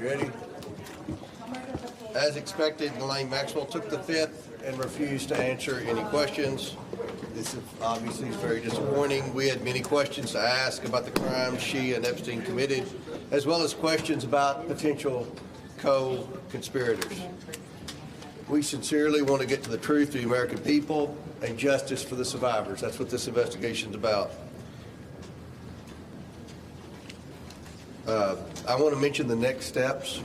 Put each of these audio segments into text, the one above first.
You ready? As expected, Ghislaine Maxwell took the fifth and refused to answer any questions. This is obviously very disappointing. We had many questions to ask about the crimes she and Epstein committed, as well as questions about potential co-conspirators. We sincerely want to get to the truth of the American people and justice for the survivors. That's what this investigation is about. I want to mention the next steps.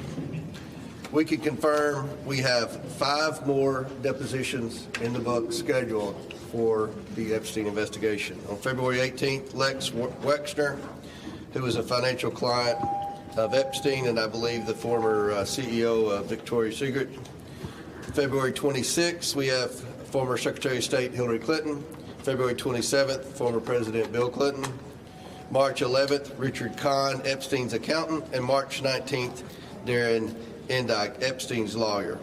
We can confirm we have 5 more depositions in the book scheduled for the Epstein investigation. On February 18th, Lex Wexner, who is a financial client of Epstein and I believe the former CEO of Victoria's Secret. February 26th, we have former Secretary of State Hillary Clinton. February 27th, former President Bill Clinton. March 11th, Richard Kahn, Epstein's accountant. And March 19th, Darren Endike, Epstein's lawyer.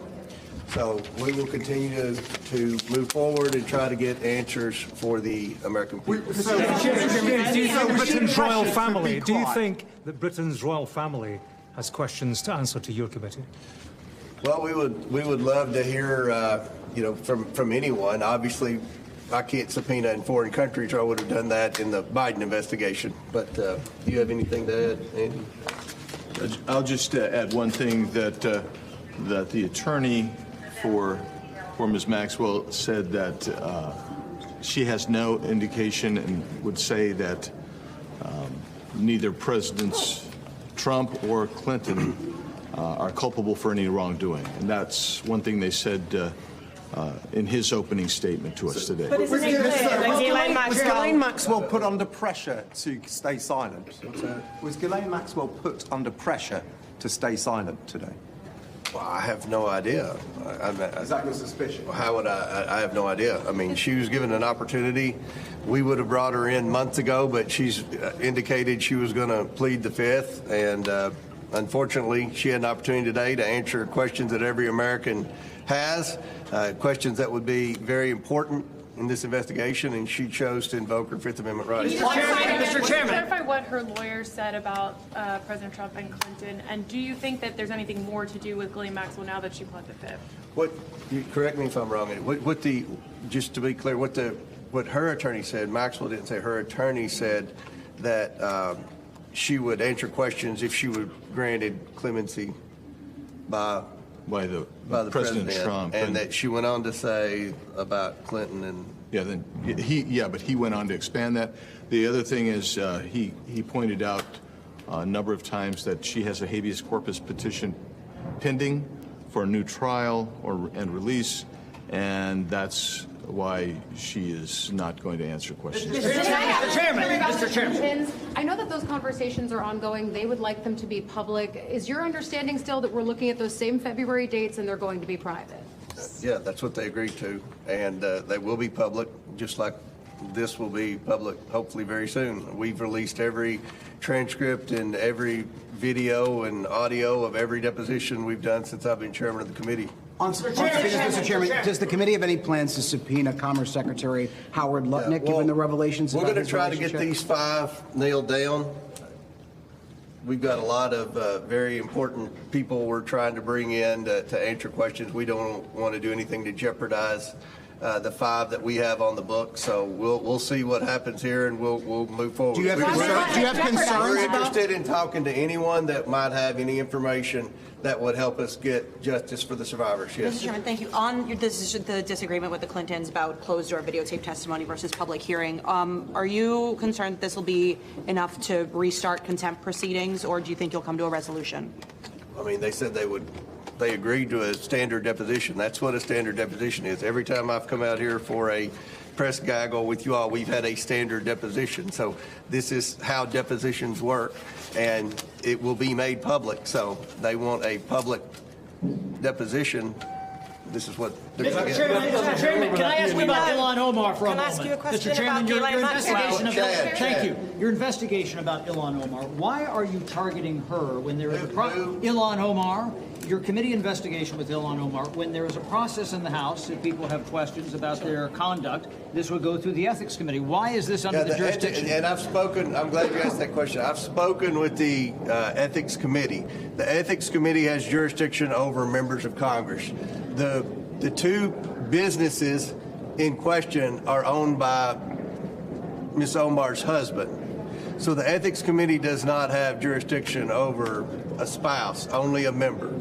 So we will continue to move forward and try to get answers for the American people. Do you think Britain's royal family, do you think that Britain's royal family has questions to answer to your committee? Well, we would love to hear, from anyone. Obviously, I can't subpoena in foreign countries, or I would have done that in the Biden investigation. But do you have anything to add, Andy? I'll just add one thing that the attorney for Ms. Maxwell said that she has no indication and would say that neither Presidents Trump or Clinton are culpable for any wrongdoing, and that's one thing they said in his opening statement to us today. But isn't it clear? Was Ghislaine Maxwell put under pressure to stay silent? Was Ghislaine Maxwell put under pressure to stay silent today? Well, I have no idea. Is that your suspicion? How would I have no idea. I mean, she was given an opportunity. We would have brought her in months ago, but she's indicated she was going to plead the fifth, and unfortunately, she had an opportunity today to answer questions that every American has, questions that would be very important in this investigation, and she chose to invoke her Fifth Amendment rights. Mr. Chairman, clarify what her lawyer said about President Trump and Clinton, and do you think that there's anything more to do with Ghislaine Maxwell now that she pled the fifth? Correct me if I'm wrong. Just to be clear, what her attorney said, Maxwell didn't say. Her attorney said that she would answer questions if she were granted clemency by the President Trump, and that she went on to say about Clinton and but he went on to expand that. The other thing is he pointed out a number of times that she has a habeas corpus petition pending for a new trial and release, and that's why she is not going to answer questions. Mr. Chairman. I know that those conversations are ongoing. They would like them to be public. Is your understanding still that we're looking at those same February dates and they're going to be private? Yeah, that's what they agreed to, and they will be public, just like this will be public hopefully very soon. We've released every transcript and every video and audio of every deposition we've done since I've been chairman of the committee. Mr. Chairman, does the committee have any plans to subpoena Commerce Secretary Howard Lutnick, given the revelations we're about going to his try to get relationship? these 5 nailed down. We've got a lot of very important people we're trying to bring in to answer questions. We don't want to do anything to jeopardize the 5 that we have on the book. So we'll see what happens here, and we'll move forward. Do you have concerns We're about? interested in talking to anyone that might have any information that would help us get justice for the survivors. Yes. Mr. Chairman, thank you. On the disagreement with the Clintons about closed-door videotape testimony versus public hearing, are you concerned that this will be enough to restart contempt proceedings, or do you think you'll come to a resolution? I mean, they said they agreed to a standard deposition. That's what a standard deposition is. Every time I've come out here for a press gaggle with you all, we've had a standard deposition. So this is how depositions work, and it will be made public. So they want a public deposition this is what they're Mr. going Chairman, can I ask you about Ilhan Omar for a Can I moment? ask you a question Mr. Chairman, about your Ghislaine Maxwell? investigation of Chad. Thank you. Your investigation about Ilhan Omar. Why are you targeting her when there is a Ilhan Omar? Your committee investigation with Ilhan Omar, when there is a process in the House, if people have questions about their conduct, this would go through the Ethics Committee. Why is this under the jurisdiction? And I've spoken, I'm glad you asked that question. I've spoken with the Ethics Committee. The Ethics Committee has jurisdiction over members of Congress. The two businesses in question are owned by Ms. Omar's husband. So the Ethics Committee does not have jurisdiction over a spouse, only a member.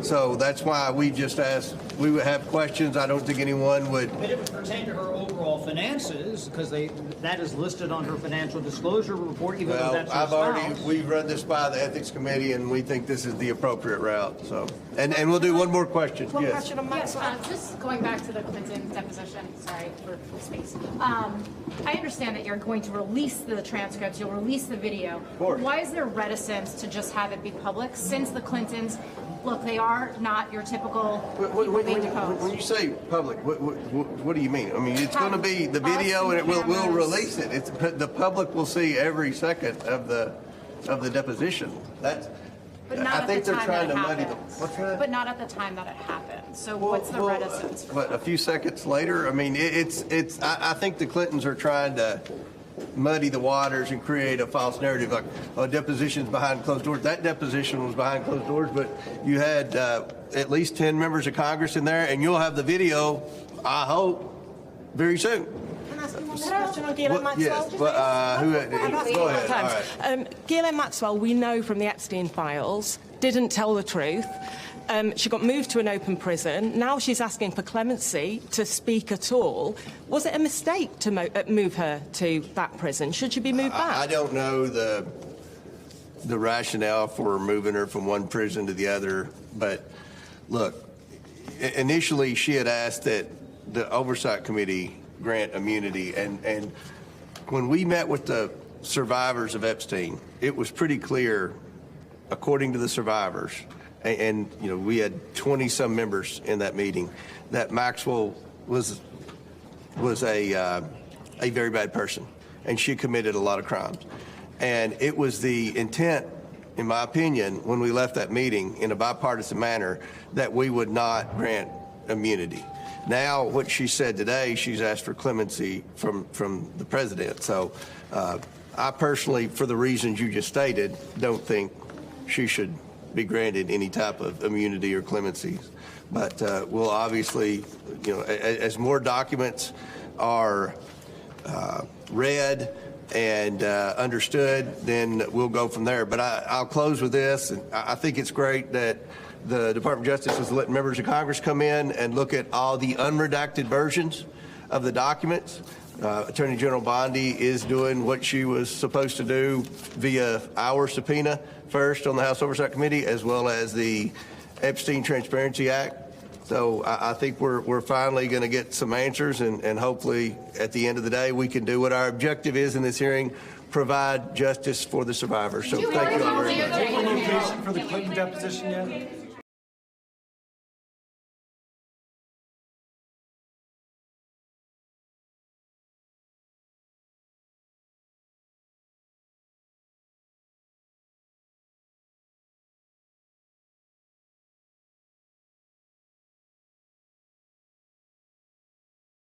So that's why we just asked, we would have questions. I don't think anyone would. But it would pertain to her overall finances, because that is listed on her financial disclosure report, even though that's her spouse. We've run this by the Ethics Committee, and we think this is the appropriate route. So, and we'll do one more question. One Yes. question on Yes, Maxwell. just going back to the Clinton deposition, sorry for space. I understand that you're going to release the transcripts, you'll release the video. course. Why is there reticence to just have it be public, since the Clintons, look, they are not your typical people being deposed? When you say public, what do you mean? I mean, it's going to be the video, and we'll release it. The public will see every second of the deposition. That's. But not I at think the they're time trying that to it muddy the. happens. What's that? But not at the time that it happened. So what's the reticence? What, a few seconds later? I mean, I think the Clintons are trying to muddy the waters and create a false narrative, like depositions behind closed doors. That deposition was behind closed doors, but you had at least 10 members of Congress in there, and you'll have the video, I hope, very soon. Can I ask you one more question on Ghislaine Maxwell? Yes, but go ahead. All right. Ghislaine Maxwell, we know from the Epstein files, didn't tell the truth. She got moved to an open prison. Now she's asking for clemency to speak at all. Was it a mistake to move her to that prison? Should she be moved back? I don't know the rationale for moving her from one prison to the other, but look, initially she had asked that the Oversight Committee grant immunity, and when we met with the survivors of Epstein, it was pretty clear, according to the survivors, and you know, we had 20-some members in that meeting, that Maxwell was a very bad person, and she committed a lot of crimes. And it was the intent, in my opinion, when we left that meeting in a bipartisan manner, that we would not grant immunity. Now, what she said today, she's asked for clemency from the president. So I personally, for the reasons you just stated, don't think she should be granted any type of immunity or clemency. But we'll obviously, you know, as more documents are read and understood, then we'll go from there. But I'll close with this. I think it's great that the Department of Justice is letting members of Congress come in and look at all the unredacted versions of the documents. Attorney General Bondi is doing what she was supposed to do via our subpoena first on the House Oversight Committee, as well as the Epstein Transparency Act. So I think we're finally going to get some answers, and hopefully at the end of the day we can do what our objective is in this hearing, provide justice for the survivors. So thank you all very much. Do you have a location for the Clinton deposition yet?